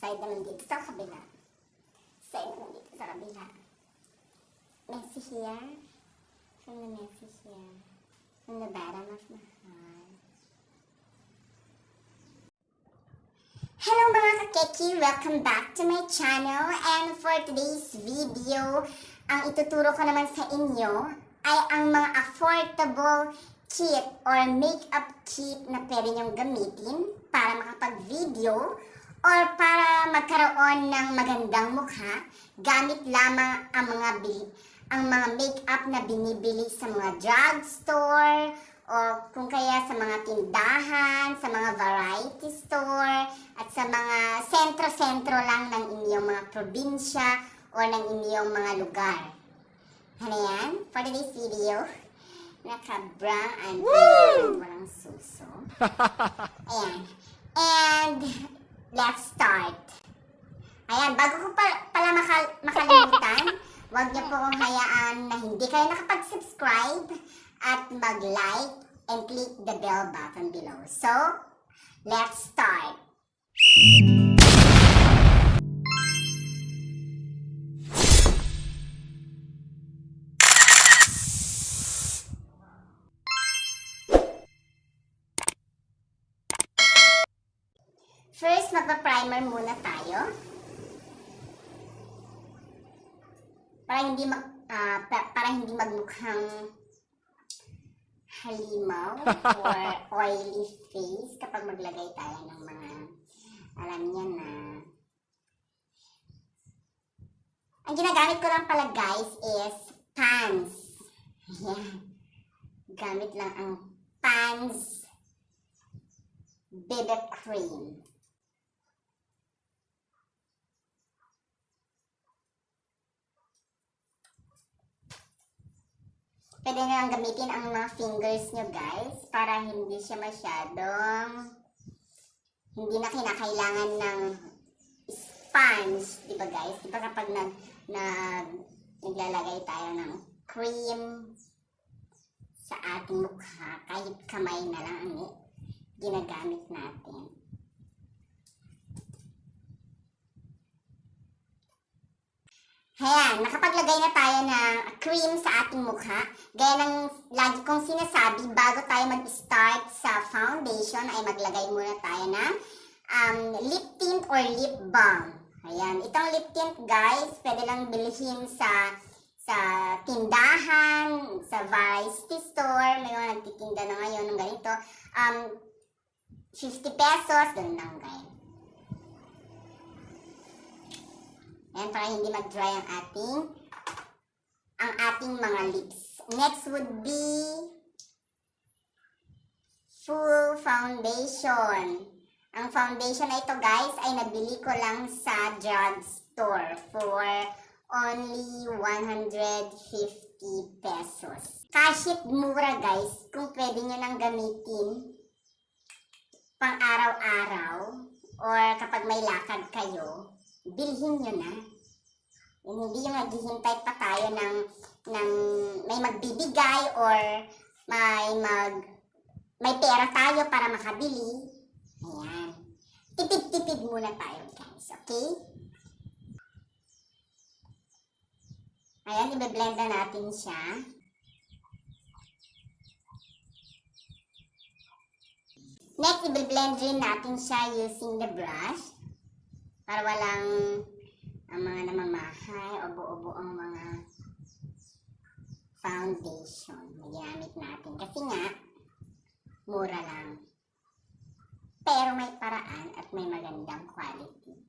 Side naman dito sa kabila. Side naman dito sa kabila. Messy here. From the messy here. From the bottom of my heart. Hello mga kakeki! Welcome back to my channel. And for today's video, ang ituturo ko naman sa inyo ay ang mga affordable kit or makeup kit na pwede nyong gamitin para makapag-video or para magkaroon ng magandang mukha gamit lamang ang mga makeup na binibili sa mga drugstore o kung kaya sa mga tindahan, sa mga variety store at sa mga sentro-sentro lang ng inyong mga probinsya o ng inyong mga lugar. Ano yan? For today's video, naka-brown and walang suso. Ayan. And let's start. Ayan, bago ko pala makalimutan, huwag niyo po kong hayaan na hindi kayo nakapag-subscribe at mag-like and click the bell button below. So, let's start. First, magpa-primer muna tayo. Para hindi magmukhang halimaw or oily face kapag maglagay tayo ng mga, alam niyo na. Ang ginagamit ko lang pala guys is Pond's. Ayan. Gamit lang ang Pond's BB Cream. Pwede nyo lang gamitin ang mga fingers nyo guys para hindi siya masyadong hindi na kinakailangan ng sponge, diba guys? Diba kapag naglalagay tayo ng cream sa ating mukha, kahit kamay na lang ang ginagamit natin. Ayan, nakapaglagay na tayo ng cream sa ating mukha. Gaya ng lagi kong sinasabi, bago tayo mag-start sa foundation ay maglagay muna tayo ng lip tint or lip balm. Ayan, itong lip tint guys, pwede lang bilhin sa tindahan, sa variety store. May mga nagtitinda na ngayon ng ganito. 50 pesos, doon lang guys. Ayan, para hindi mag-dry ang ating mga lips. Next would be full foundation. Ang foundation na ito guys ay nabili ko lang sa drugstore for only 150 pesos. Kahit mura guys, kung pwede nyo nang gamitin pang araw-araw or kapag may lakad kayo, bilhin nyo na. Hindi yung naghihintay pa tayo ng may magbibigay or may pera tayo para makabili. Ayan. Tipid-tipid muna tayo guys, okay? Ayan, i-blend na natin siya. Next, i-blend rin natin siya using the brush. Para walang ang mga namamahay o buo-buo ang mga foundation na ginamit natin. Kasi nga, mura lang. Pero may paraan at may magandang quality.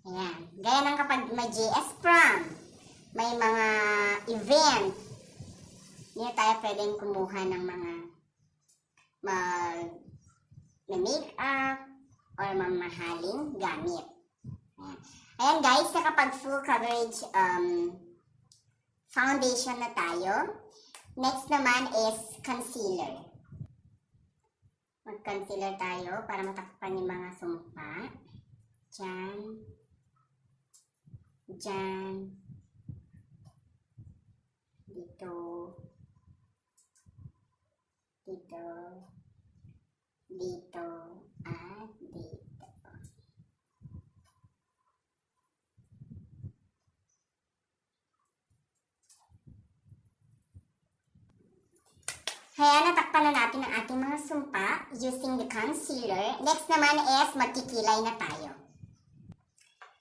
Ayan. Gaya ng kapag may JS prom, may mga event, hindi tayo pwedeng kumuha ng mga make-up, or mamahaling gamit. Ayan guys, na kapag full coverage foundation na tayo, next naman is concealer. Mag-concealer tayo para matakpan yung mga sumpa. Diyan. Diyan. Dito. Dito. Dito. At dito. Kaya natakpan na natin ang ating mga sumpa using the concealer. Next naman is magkikilay na tayo.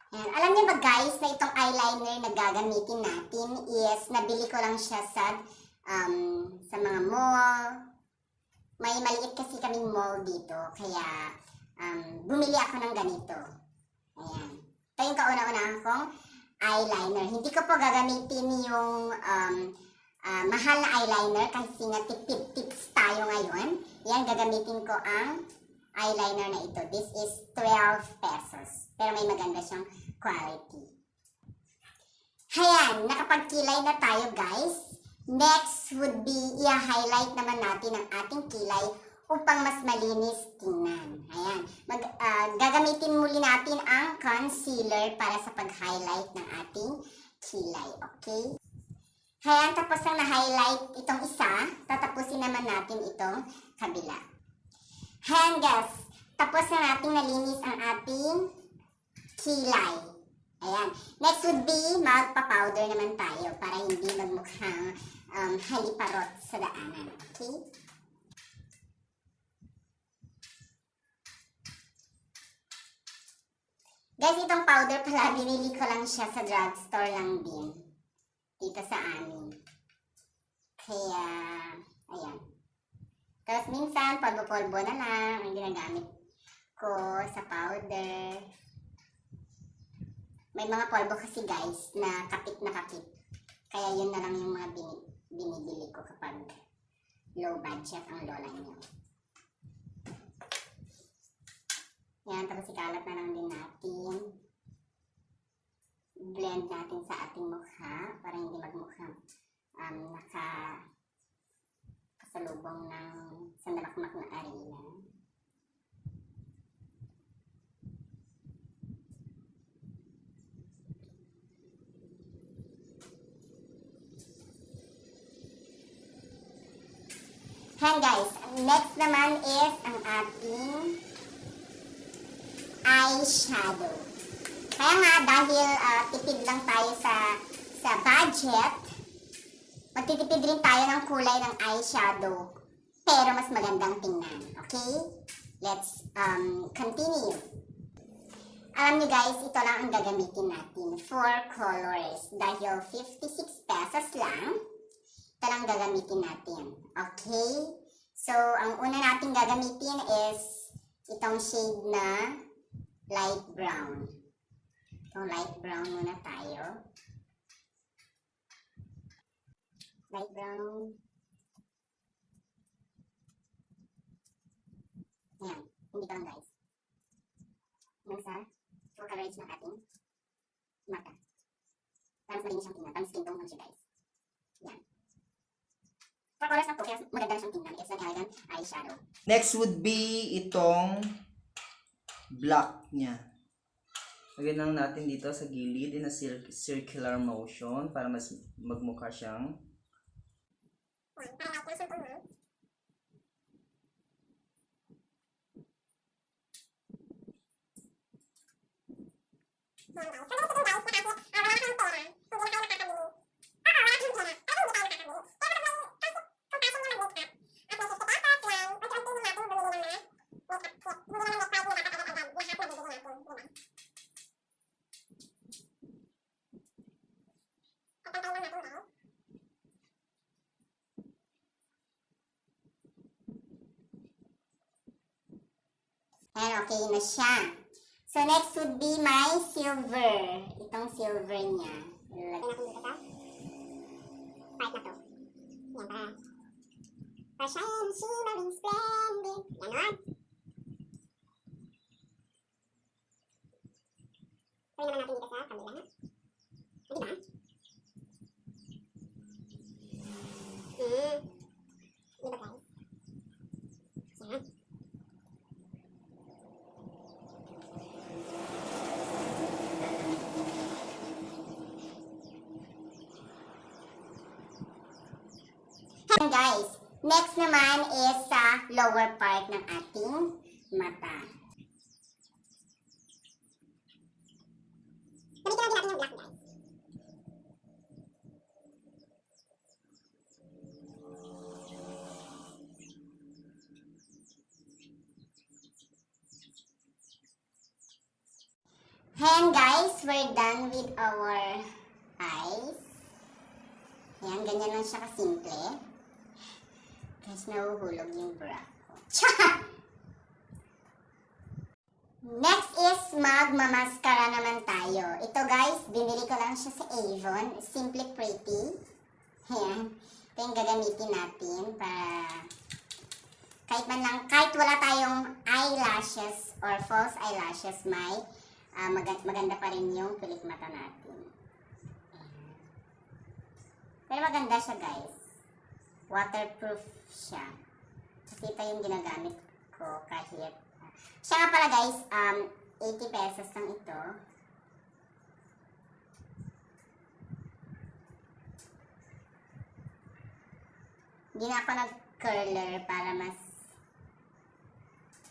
Ayan. Alam niyo ba guys na itong eyeliner na gagamitin natin is nabili ko lang siya sa mga mall. May maliit kasi kaming mall dito. Kaya bumili ako ng ganito. Ayan. Ito yung kauna-una kong eyeliner. Hindi ko po gagamitin yung mahal na eyeliner kasi nga tipid-tips tayo ngayon. Yan, gagamitin ko ang eyeliner na ito. This is 12 pesos. Pero may maganda siyang quality. Ayan, nakapagkilay na tayo guys. Next would be, i-highlight naman natin ang ating kilay upang mas malinis tingnan. Ayan, gagamitin muli natin ang concealer para sa pag-highlight ng ating kilay. Okay? Ayan, tapos ang na-highlight itong isa, tatapusin naman natin itong kabila. Ayan guys, tapos na natin nalinis ang ating kilay. Ayan. Next would be, magpa-powder naman tayo para hindi magmukhang haliparot sa daanan. Okay? Guys, itong powder pala, binili ko lang siya sa drugstore lang din. Dito sa amin. Kaya, ayan. Tapos minsan, polvo-polvo na lang ang ginagamit ko sa powder. May mga polvo kasi guys na kapit na kapit. Kaya yun na lang yung mga binibili ko kapag low budget ang lola niyo. Yan, tapos ikalat na lang din natin. Blend natin sa ating mukha para hindi magmukhang kasalubong ng sandalakmak na arena. Yan guys, next naman is ang ating eyeshadow. Kaya nga, dahil tipid lang tayo sa budget, magtitipid rin tayo ng kulay ng eyeshadow, pero mas magandang tingnan. Okay? Let's continue. Alam niyo guys, ito lang ang gagamitin natin. 4 colors. Dahil 56 pesos lang, ito lang gagamitin natin. Okay? So, ang una natin gagamitin is itong shade na light brown. Light brown muna tayo. Light brown. Ayan. Hindi pa lang guys. Hanggang sa full coverage ng ating mata. Para mas malinis siyang tingnan. Para skin tone lang siya guys. Ayan. 4 colors na po. Kaya maganda siyang tingnan. It's an elegant eyeshadow. Next would be itong black niya. Lagyan lang natin dito sa gilid in a circular motion para mas magmukha siyang Ayan, okay na siya. So, next would be my silver. Itong silver niya. Lagyan natin dito sa part na to. Yan, para shine, shimmering, splendid. Ganon. Pwede naman natin dito sa kabila. Diba? Diba guys? Yan. Guys, next naman is sa lower part ng ating mata. Gamitin natin yung black guys. Ayan guys, we're done with our eyes. Ayan, ganyan lang siya kasimple. Guys, nahuhulog yung bra ko. Next is magmamaskara naman tayo. Ito guys, binili ko lang siya sa Avon. Simply Pretty. Ayan. Ito yung gagamitin natin para kahit wala tayong eyelashes or false eyelashes, may maganda pa rin yung pilik mata natin. Ayan. Pero maganda siya guys. Waterproof siya. Kasi ito yung ginagamit ko kahit. Siya nga pala guys, 80 pesos lang ito. Hindi na ako nag-curler para mas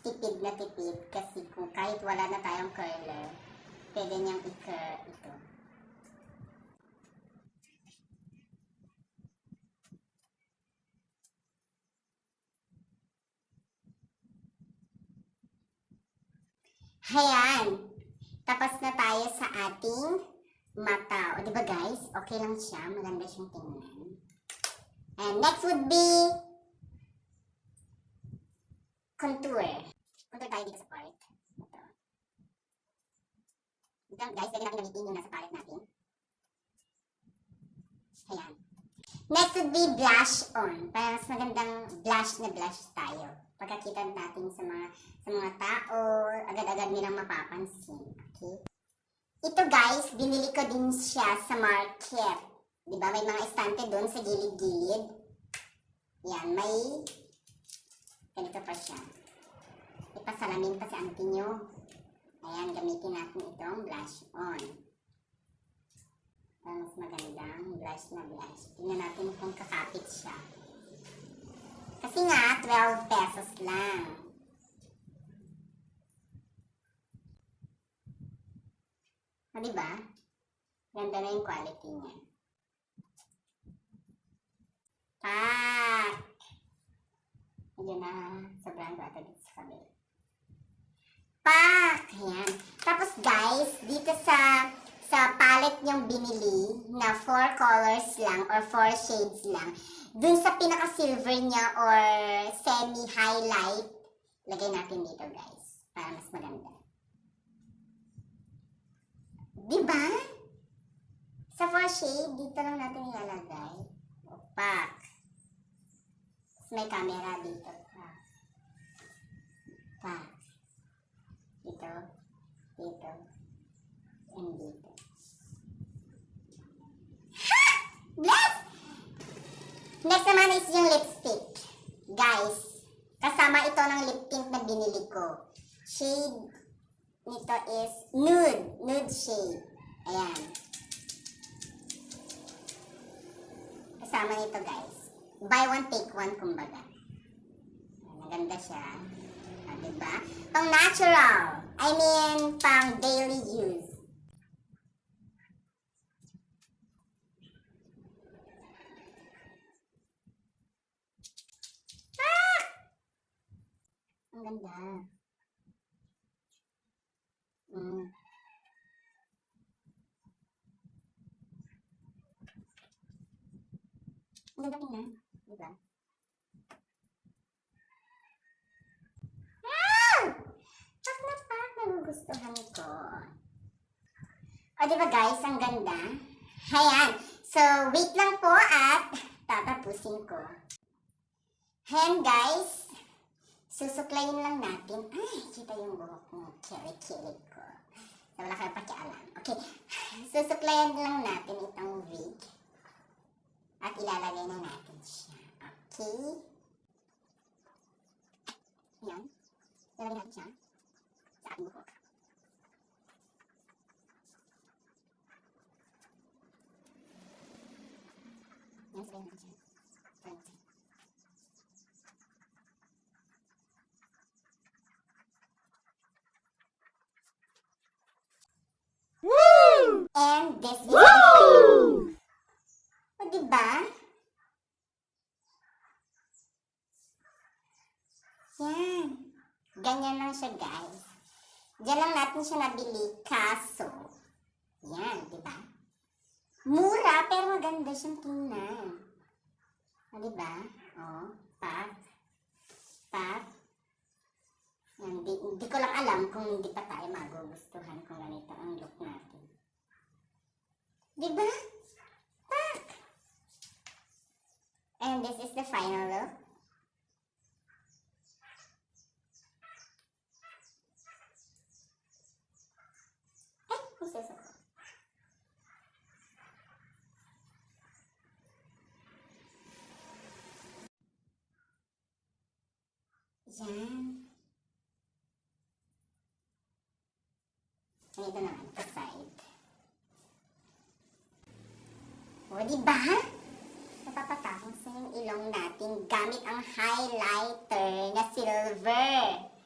tipid na tipid. Kasi kung kahit wala na tayong curler, pwede niyang i-curl ito. Ayan. Tapos na tayo sa ating mata. O, diba guys? Okay lang siya. Maganda siyang tingnan. And next would be contour. Contour tayo dito sa part. Ito. Ito guys, pwede natin gamitin yung nasa palette natin. Ayan. Next would be blush on. Para mas magandang blush na blush tayo. Pagkakita natin sa mga tao, agad-agad nilang mapapansin. Okay? Ito guys, binili ko din siya sa market. Diba? May mga estante doon sa gilid-gilid. Yan, may ganito pa siya. Ipasalamin pa si auntie nyo. Ayan, gamitin natin itong blush on. Para mas magandang blush na blush. Tingnan natin kung kakapit siya. Kasi nga, 12 pesos lang. O, diba? Ganda na yung quality niya. Pak! Ayun na, sobrang bata dito sa kabila. Pak! Ayan. Tapos guys, dito sa palette niyong binili na 4 colors lang or 4 shades lang, dun sa pinaka-silver niya or semi-highlight, lagay natin dito guys, para mas maganda. Diba? Sa 4 shade, dito lang natin ilalagay. Opak. Tapos may camera dito. Opak. Dito. Dito. And dito. Ha! Bless! Next naman is yung lipstick. Guys, kasama ito ng lip tint na binili ko. Shade nito is nude. Nude shade. Ayan. Kasama nito guys. Buy one, take one, kumbaga. Maganda siya. Diba? Pang natural. I mean, pang daily use. Ang ganda. Ang ganda tingnan. Diba? Pak na pak. Nagugustuhan ko. O diba guys, ang ganda? Ayan. So, wait lang po at tatapusin ko. Ayan guys. Susuklayin lang natin. Ay, kita yung buhok mo. Kilig-kilig ko. So, wala kayo pakialam. Okay. Susuklayin lang natin itong wig. At ilalagay na natin siya. Okay. Ayan. Ilalagay natin siya sa ating buhok. Ayan, suklayin natin siya. Suklayin natin. And this is Woo! O, diba? Yan. Ganyan lang siya, guys. Diyan lang natin siya nabili. Kaso, yan, di ba? Mura, pero maganda siyang tingnan. O, di ba? O, pak. Pak. Yan, di ko lang alam kung hindi pa tayo magugustuhan kung ganito ang look natin. Di ba? Pak. And this is the final look. Isusok ko. Yan. Ito naman, sa side. O, diba? Napapatakong sa yung ilong natin gamit ang highlighter na silver.